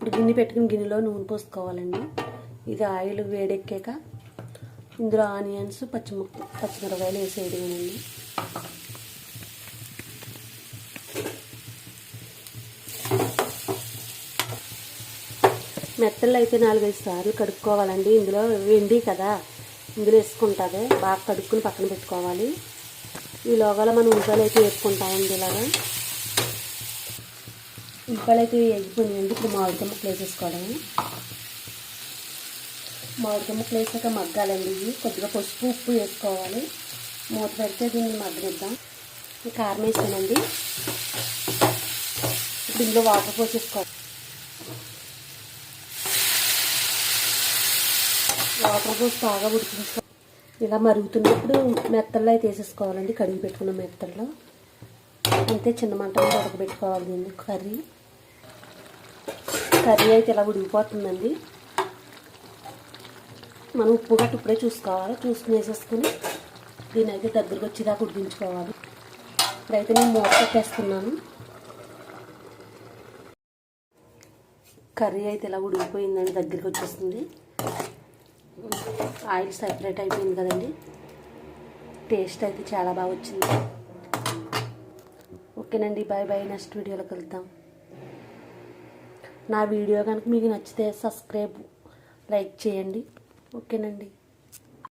ఇప్పుడు గిన్నె పెట్టుకుని గిన్నెలో నూనె పోసుకోవాలండి. ఇది ఆయిల్ వేడెక్కాక ఇందులో ఆనియన్స్ పచ్చిమిరపకాయలు వేసేయడమేనండి. మెత్తలు అయితే 4-5 సార్లు కడుక్కోవాలండి. ఇందులో వెండి కదా, ఇందులో వేసుకుంటుంది. బాగా కడుక్కుని పక్కన పెట్టుకోవాలి. ఈలోగా మనం ఉల్లిపాయలు అయితే వేసుకుంటామండి. ఇలాగా ఉల్లిపాయలు అయితే వేగిపోయినాయండి. ఇప్పుడు మామిడికాయ ముక్కలు వేసేసుకోవడము. మామిడికాయ ముక్కలు వేసాక మగ్గాలండి. ఇవి కొద్దిగా పసుపు ఉప్పు వేసుకోవాలి. మూత పెడితే దీన్ని మగ్గనిద్దాం. కారం వేసానండి. ఇప్పుడు ఇందులో వాటర్ పోసేసుకోవాలి. వాటర్ పోసి బాగా ఉడికించుకోవాలి. ఇలా మరుగుతున్నప్పుడు మెత్తల్లో అయితే వేసేసుకోవాలండి. కడిగి పెట్టుకున్న మెత్తల్లో అంతే. చిన్న మంట మీద ఉడకబెట్టుకోవాలి దీన్ని. కర్రీ అయితే ఇలా ఉడికిపోతుందండి. మనం ఉప్పు గట్టు ఇప్పుడే చూసుకోవాలి. చూసుకుని వేసేసుకుని దీని అయితే దగ్గరకు వచ్చేదాకా ఉడికించుకోవాలి. ఇప్పుడైతే నేను మూత పెట్టేస్తున్నాను. కర్రీ అయితే ఇలా ఉడికిపోయిందండి, దగ్గరికి వచ్చేస్తుంది. ఆయిల్ సెపరేట్ అయిపోయింది కదండి. టేస్ట్ అయితే చాలా బాగా వచ్చింది. ఓకేనండి, బాయ్ బాయ్. నెక్స్ట్ వీడియోలో కలుద్దాం. నా వీడియో కనుక మీకు నచ్చితే సబ్స్క్రైబ్, లైక్ చేయండి. ఓకేనండి.